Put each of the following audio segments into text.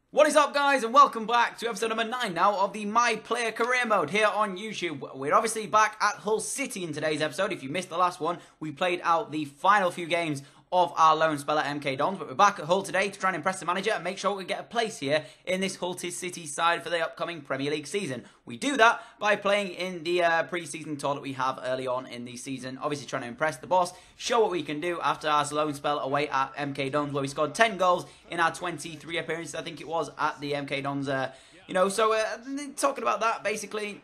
What is up, guys, and welcome back to episode number 9 now of the My Player Career Mode here on YouTube. We're obviously back at Hull City in today's episode. If you missed the last one, we played out the final few games of our loan spell at MK Dons, but we're back at Hull today to try and impress the manager and make sure we get a place here in this Hull City side for the upcoming Premier League season. We do that by playing in the pre-season tour that we have early on in the season, obviously trying to impress the boss, show what we can do after our loan spell away at MK Dons, where we scored 10 goals in our 23 appearances, I think it was, at the MK Dons. Talking about that, basically,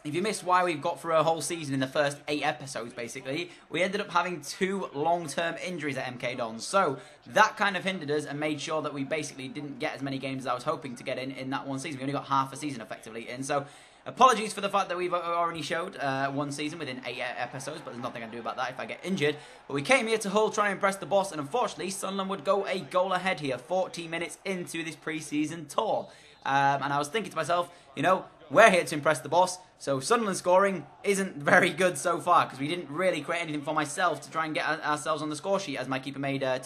if you missed why we've got through a whole season in the first 8 episodes, basically, we ended up having 2 long-term injuries at MK Dons. So that kind of hindered us and made sure that we basically didn't get as many games as I was hoping to get in that one season. We only got half a season effectively in. So apologies for the fact that we've already showed one season within 8 episodes, but there's nothing I can do about that if I get injured. But we came here to Hull trying to impress the boss, and unfortunately, Sunderland would go a goal ahead here, 14 minutes into this pre-season tour. And I was thinking to myself, you know, we're here to impress the boss, so Sunderland scoring isn't very good so far, because we didn't really create anything for myself to try and get ourselves on the score sheet, as my keeper made a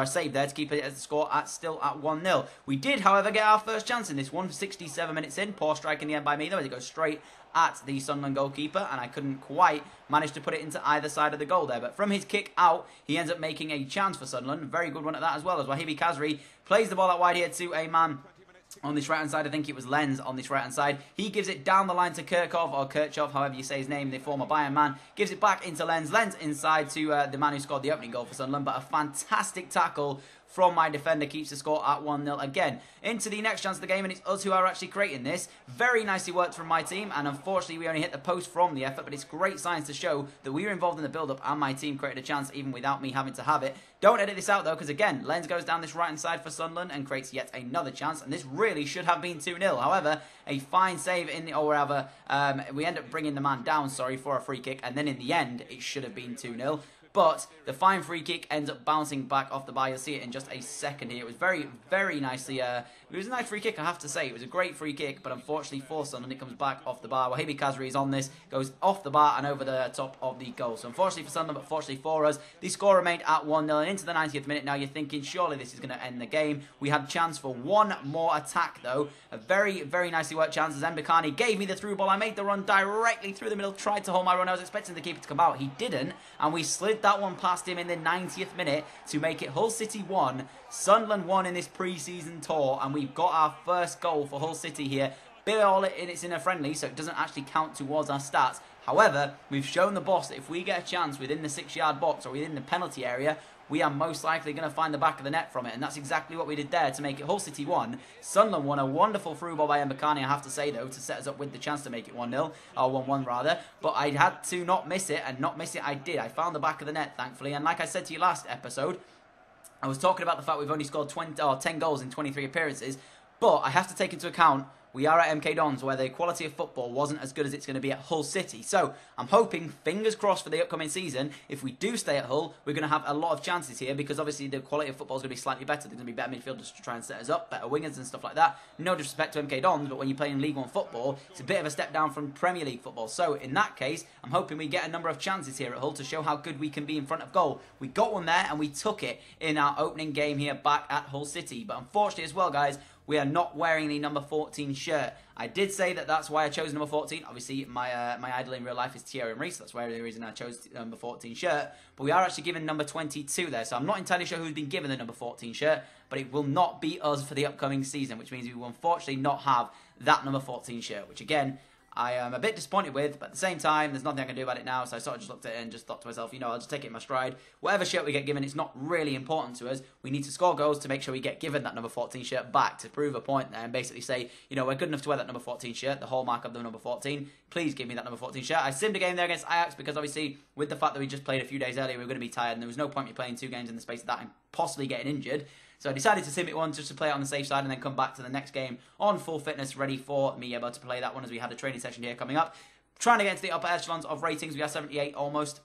save there to keep it as the score still at 1-0. We did, however, get our first chance in this one, 67 minutes in. Poor strike in the end by me, though, as it goes straight at the Sunderland goalkeeper, and I couldn't quite manage to put it into either side of the goal there. But from his kick out, he ends up making a chance for Sunderland. Very good one at that as well, as Wahibi Kazri plays the ball out wide here to a man on this right-hand side. I think it was Lenz on this right-hand side. He gives it down the line to Kirchhoff, or Kirchhoff, however you say his name, the former Bayern man. Gives it back into Lenz. Lenz inside to the man who scored the opening goal for Sunderland. But a fantastic tackle from my defender keeps the score at 1-0 again. Into the next chance of the game, and it's us who are actually creating this. Very nicely worked from my team, and unfortunately we only hit the post from the effort, but it's great signs to show that we were involved in the build-up and my team created a chance even without me having to have it. Don't edit this out though, because again, Lenz goes down this right-hand side for Sunderland and creates yet another chance, and this really should have been 2-0. However, a fine save in the, or rather, we end up bringing the man down, for a free kick, and then in the end, it should have been 2-0. But the fine free kick ends up bouncing back off the bar. You'll see it in just a second here. It was very, very nicely. It was a nice free kick, I have to say. It was a great free kick, but unfortunately for Sunderland, it comes back off the bar. Wahibi Kazri is on this, goes off the bar and over the top of the goal. So unfortunately for Sunderland, but fortunately for us, the score remained at 1-0. And into the 90th minute, now you're thinking, surely this is going to end the game. We had a chance for one more attack, though. A very, very nicely worked chance as Mbakani gave me the through ball. I made the run directly through the middle, tried to hold my run. I was expecting the keeper to come out. He didn't, and we slid that one past him in the 90th minute to make it Hull City 1, Sunderland 1 in this pre-season tour, and we've got our first goal for Hull City here. It's in a friendly, so it doesn't actually count towards our stats. However, we've shown the boss that if we get a chance within the 6-yard box or within the penalty area, we are most likely going to find the back of the net from it, and that's exactly what we did there to make it Hull City 1. Sunderland won. A wonderful through ball by Mbakani, I have to say, though, to set us up with the chance to make it 1-0, or 1-1 rather, but I had to not miss it, and not miss it I did. I found the back of the net, thankfully, and like I said to you last episode, I was talking about the fact we've only scored 10 goals in 23 appearances, but I have to take into account we are at MK Dons, where the quality of football wasn't as good as it's going to be at Hull City. So I'm hoping, fingers crossed for the upcoming season, if we do stay at Hull, we're going to have a lot of chances here, because obviously the quality of football is going to be slightly better. There's going to be better midfielders to try and set us up, better wingers and stuff like that. No disrespect to MK Dons, but when you're playing League 1 football, it's a bit of a step down from Premier League football. So in that case, I'm hoping we get a number of chances here at Hull to show how good we can be in front of goal. We got one there, and we took it in our opening game here back at Hull City. But unfortunately as well, guys, we are not wearing the number 14 shirt. I did say that that's why I chose number 14. Obviously, my idol in real life is Thierry Henry, so that's why the reason I chose number 14 shirt. But we are actually given number 22 there, so I'm not entirely sure who's been given the number 14 shirt, but it will not be us for the upcoming season, which means we will unfortunately not have that number 14 shirt, which again, I am a bit disappointed with, but at the same time, there's nothing I can do about it now, so I sort of just looked at it and just thought to myself, you know, I'll just take it in my stride. Whatever shirt we get given, it's not really important to us. We need to score goals to make sure we get given that number 14 shirt back to prove a point there and basically say, you know, we're good enough to wear that number 14 shirt, the hallmark of the number 14. Please give me that number 14 shirt. I simmed a game there against Ajax because obviously, with the fact that we just played a few days earlier, we were going to be tired and there was no point in me playing 2 games in the space of that and possibly getting injured. So I decided to sim it one just to play it on the safe side and then come back to the next game on full fitness, ready for me able to play that one as we had a training session here coming up. Trying to get into the upper echelons of ratings. We are 78 almost.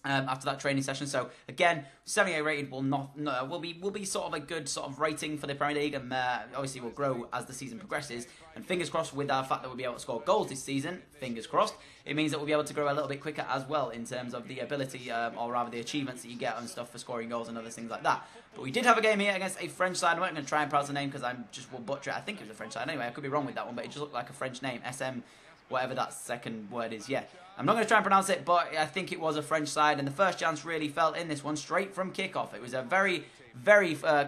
after that training session. So again, 78 rated will be sort of a good sort of rating for the Premier League, and obviously will grow as the season progresses. And fingers crossed with our fact that we'll be able to score goals this season, fingers crossed, it means that we'll be able to grow a little bit quicker as well in terms of the ability, or rather the achievements that you get and stuff for scoring goals and other things like that. But we did have a game here against a French side. I'm not going to try and pronounce the name because I just will butcher it. I think it was a French side. Anyway, I could be wrong with that one, but it just looked like a French name. SM, whatever that second word is, yeah. I'm not going to try and pronounce it, but I think it was a French side, and the first chance really fell in this one straight from kickoff. It was a very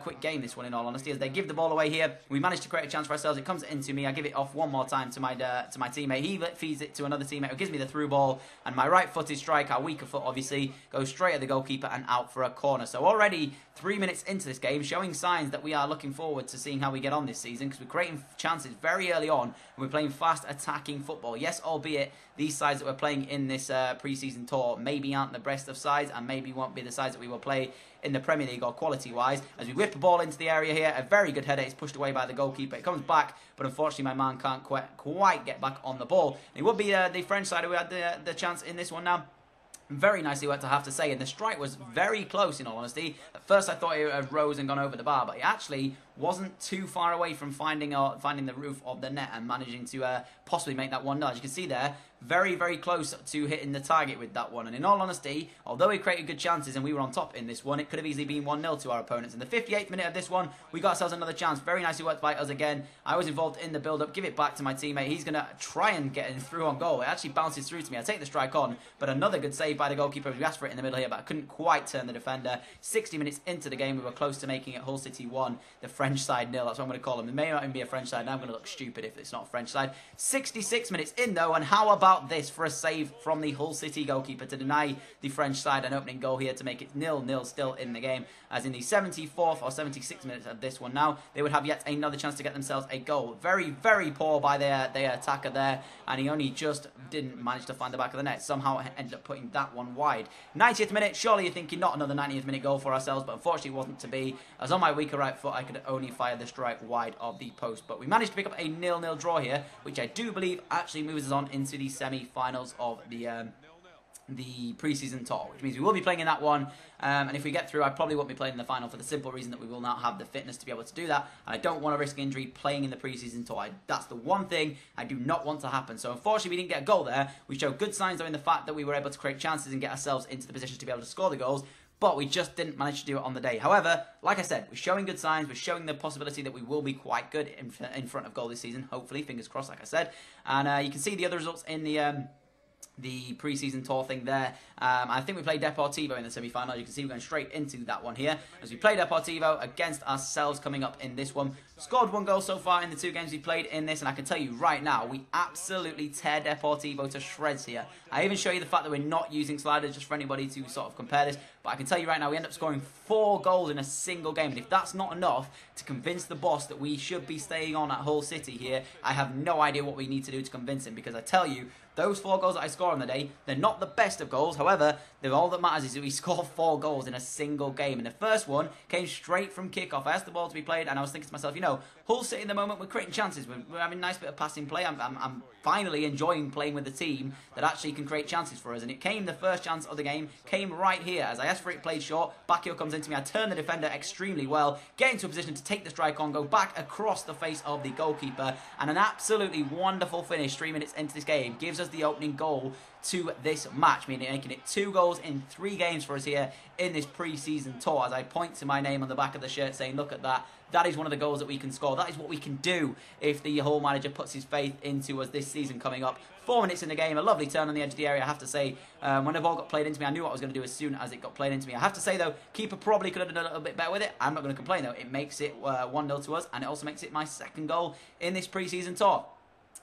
quick game, this one, in all honesty, as they give the ball away here. We managed to create a chance for ourselves. It comes into me. I give it off one more time to my teammate. He feeds it to another teammate who gives me the through ball, and my right-footed strike, our weaker foot, obviously, goes straight at the goalkeeper and out for a corner. So already 3 minutes into this game, showing signs that we are looking forward to seeing how we get on this season, because we're creating chances very early on, and we're playing fast attacking football. Yes, albeit these sides that we're playing in this pre-season tour maybe aren't the best of sides, and maybe won't be the sides that we will play in the Premier League or quality-wise. As we whip the ball into the area here, a very good header is pushed away by the goalkeeper. It comes back, but unfortunately my man can't quite get back on the ball. And it would be the French side who had the chance in this one now. Very nicely worked, I have to say, and the strike was very close, in all honesty. At first I thought it had rose and gone over the bar, but it actually wasn't too far away from finding the roof of the net and managing to possibly make that 1-0. As you can see there, very close to hitting the target with that one. And in all honesty, although we created good chances and we were on top in this one, it could have easily been 1-0 to our opponents. In the 58th minute of this one, we got ourselves another chance. Very nicely worked by us again. I was involved in the build-up. Give it back to my teammate. He's going to try and get it through on goal. It actually bounces through to me. I take the strike on, but another good save by the goalkeeper. We asked for it in the middle here, but I couldn't quite turn the defender. 60 minutes into the game, we were close to making it Hull City 1, the French side 0. That's what I'm going to call them. It may not even be a French side. Now I'm going to look stupid if it's not a French side. 66 minutes in, though, and how about this for a save from the Hull City goalkeeper to deny the French side an opening goal here to make it 0-0 still in the game. As in the 74th or 76th minutes of this one now, they would have yet another chance to get themselves a goal. Very poor by their attacker there, and he only just didn't manage to find the back of the net. Somehow ended up putting that one wide. 90th minute, surely you're thinking not another 90th minute goal for ourselves, but unfortunately it wasn't to be. As on my weaker right foot, I could only fire the strike wide of the post. But we managed to pick up a 0-0 draw here, which I do believe actually moves us on into the semi-finals of the pre-season tour, which means we will be playing in that one, and if we get through, I probably won't be playing in the final for the simple reason that we will not have the fitness to be able to do that, and I don't want to risk injury playing in the pre-season tour. That's the one thing I do not want to happen. So unfortunately we didn't get a goal there. We showed good signs though in the fact that we were able to create chances and get ourselves into the position to be able to score the goals, but we just didn't manage to do it on the day. However, like I said, we're showing good signs. We're showing the possibility that we will be quite good in front of goal this season, hopefully, fingers crossed, like I said. And you can see the other results in the pre-season tour thing there. I think we played Deportivo in the semi-final. You can see we're going straight into that one here, as we play Deportivo against ourselves coming up in this one. Scored 1 goal so far in the 2 games we played in this, and I can tell you right now, we absolutely tear Deportivo to shreds here. I even show you the fact that we're not using sliders, just for anybody to sort of compare this, but I can tell you right now, we end up scoring 4 goals in a single game, and if that's not enough to convince the boss that we should be staying on at Hull City here, I have no idea what we need to do to convince him, because I tell you, those 4 goals that I score on the day, they're not the best of goals. However, all that matters is that we score 4 goals in a single game. And the first one came straight from kickoff. I asked the ball to be played, and I was thinking to myself, you know, Hull City at the moment, we're creating chances. We're having a nice bit of passing play. I'm finally enjoying playing with a team that actually can create chances for us. And it came, the first chance of the game, came right here. As I asked for it, played short. Bacchio comes into me. I turn the defender extremely well, get into a position to take the strike on, go back across the face of the goalkeeper. And an absolutely wonderful finish 3 minutes into this game gives us the opening goal to this match, meaning making it 2 goals in 3 games for us here in this pre-season tour, as I point to my name on the back of the shirt saying, look at that, that is one of the goals that we can score. That is what we can do if the Hull manager puts his faith into us this season coming up. 4 minutes in the game, a lovely turn on the edge of the area, I have to say. When the ball got played into me, I knew what I was going to do as soon as it got played into me. I have to say, though, keeper probably could have done a little bit better with it. I'm not going to complain, though. It makes it 1-0 to us, and it also makes it my 2nd goal in this pre-season tour.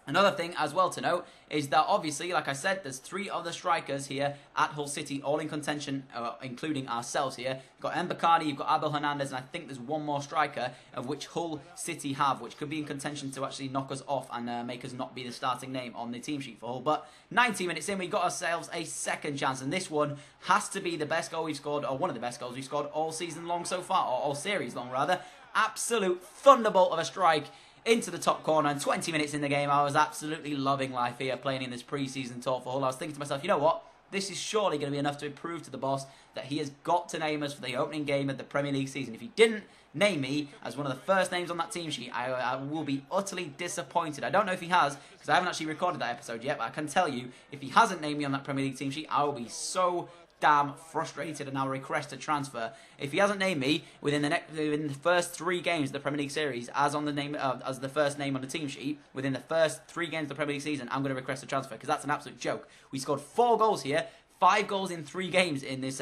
Another thing as well to note is that obviously, like I said, there's 3 other strikers here at Hull City, all in contention, including ourselves here. You've got Mbakani, you've got Abel Hernandez, and I think there's 1 more striker, of which Hull City have, which could be in contention to actually knock us off and make us not be the starting name on the team sheet for Hull. But 90 minutes in, we got ourselves a 2nd chance, and this one has to be the best goal we've scored, or one of the best goals we've scored all season long so far, or all series long rather. Absolute thunderbolt of a strike into the top corner, and 20 minutes in the game, I was absolutely loving life here, playing in this pre-season tour for Hull. I was thinking to myself, you know what? this is surely going to be enough to prove to the boss that he has got to name us for the opening game of the Premier League season. If he didn't name me as one of the first names on that team sheet, I will be utterly disappointed. I don't know if he has, because I haven't actually recorded that episode yet, but I can tell you, if he hasn't named me on that Premier League team sheet, I will be so damn frustrated, and I'll request a transfer. If he hasn't named me within the first 3 games of the Premier League series as on the name as the first name on the team sheet within the first 3 games of the Premier League season, I'm going to request a transfer, because that's an absolute joke. We scored 4 goals here, 5 goals in 3 games in this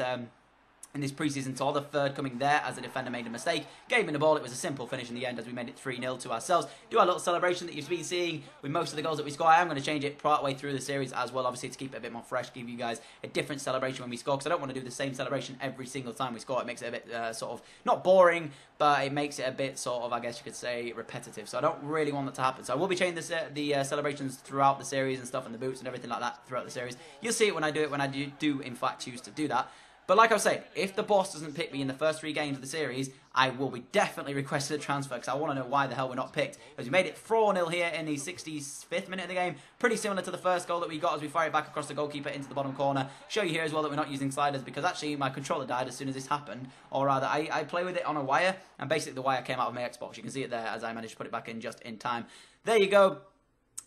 preseason tour, the third coming there as the defender made a mistake, gave him the ball. It was a simple finish in the end as we made it 3-0 to ourselves. Do our little celebration that you've been seeing with most of the goals that we score. I am going to change it part way through the series as well, obviously, to keep it a bit more fresh, give you guys a different celebration when we score, because I don't want to do the same celebration every single time we score. It makes it a bit sort of, not boring, but it makes it a bit sort of, I guess you could say, repetitive. So I don't really want that to happen. So I will be changing the celebrations throughout the series and stuff, and the boots and everything like that throughout the series. You'll see it when I do it, when I do in fact choose to do that. But like I was saying, if the boss doesn't pick me in the first 3 games of the series, I will be definitely requesting a transfer, because I want to know why the hell we're not picked. Because we made it 4-0 here in the 65th minute of the game. Pretty similar to the first goal that we got as we fire it back across the goalkeeper into the bottom corner. Show you here as well that we're not using sliders, because actually my controller died as soon as this happened. Or rather, I play with it on a wire, and basically the wire came out of my Xbox. You can see it there as I managed to put it back in just in time. There you go.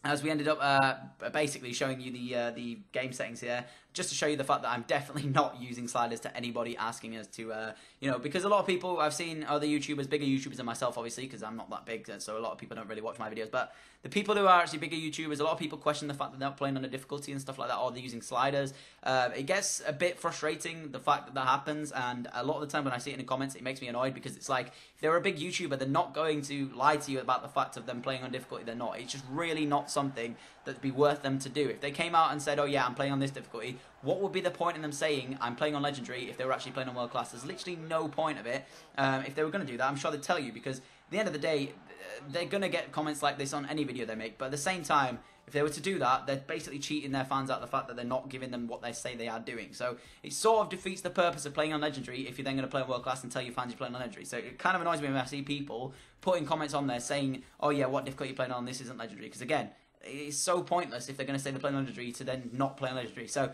As we ended up basically showing you the game settings here, just to show you the fact that I'm definitely not using sliders to anybody asking us to, you know, because a lot of people, I've seen other YouTubers, bigger YouTubers than myself, obviously, because I'm not that big, so a lot of people don't really watch my videos, but the people who are actually bigger YouTubers, a lot of people question the fact that they're not playing on a difficulty and stuff like that, or they're using sliders. It gets a bit frustrating, the fact that happens, and a lot of the time when I see it in the comments, it makes me annoyed, because it's like, if they're a big YouTuber, they're not going to lie to you about the fact of them playing on difficulty. They're not. It's just really not something that'd be worth them to do. If they came out and said, oh yeah, I'm playing on this difficulty, what would be the point in them saying I'm playing on Legendary if they were actually playing on World Class? There's literally no point of it. If they were going to do that, I'm sure they'd tell you, because at the end of the day, they're going to get comments like this on any video they make. But at the same time, if they were to do that, they're basically cheating their fans out of the fact that they're not giving them what they say they are doing. So it sort of defeats the purpose of playing on Legendary if you're then going to play on World Class and tell your fans you're playing on Legendary. So it kind of annoys me when I see people putting comments on there saying, oh yeah, what difficulty you're playing on, this isn't Legendary. Because again, it's so pointless if they're going to say they're playing on Legendary to then not play on Legendary. So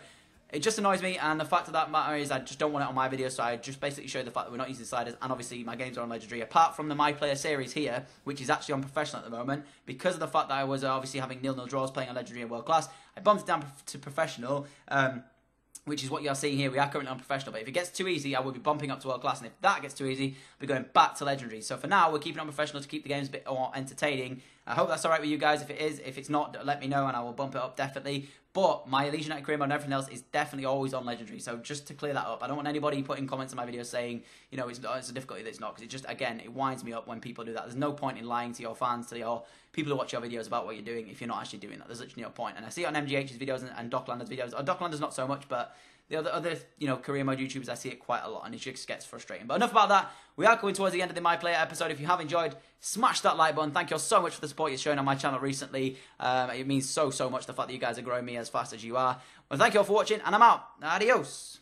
it just annoys me, and the fact of that matter is I just don't want it on my video, so I just basically show the fact that we're not using sliders, and obviously my games are on Legendary, apart from the My Player series here, which is actually on Professional at the moment, because of the fact that I was obviously having 0-0 draws playing on Legendary and World Class. I bumped it down to Professional, which is what you're seeing here. We are currently on Professional, but if it gets too easy, I will be bumping up to World Class, and if that gets too easy, I'll be going back to Legendary. So for now, we're keeping it on Professional to keep the games a bit more entertaining. I hope that's alright with you guys. If it is, if it's not, let me know, and I will bump it up definitely. But my Legion United career mode and everything else is definitely always on Legendary. So just to clear that up, I don't want anybody putting comments on my videos saying, you know, it's a difficulty that it's not, because it just, again, it winds me up when people do that. There's no point in lying to your fans, to your people who watch your videos about what you're doing if you're not actually doing that. There's literally no point. And I see it on MGH's videos and Docklander's videos. Docklander's not so much, but the other you know, career mode YouTubers, I see it quite a lot, and it just gets frustrating. But enough about that. We are coming towards the end of the My Player episode. If you have enjoyed, smash that like button. Thank you all so much for the support you've shown on my channel recently. It means so much, the fact that you guys are growing me as fast as you are. Well, thank you all for watching, and I'm out. Adios.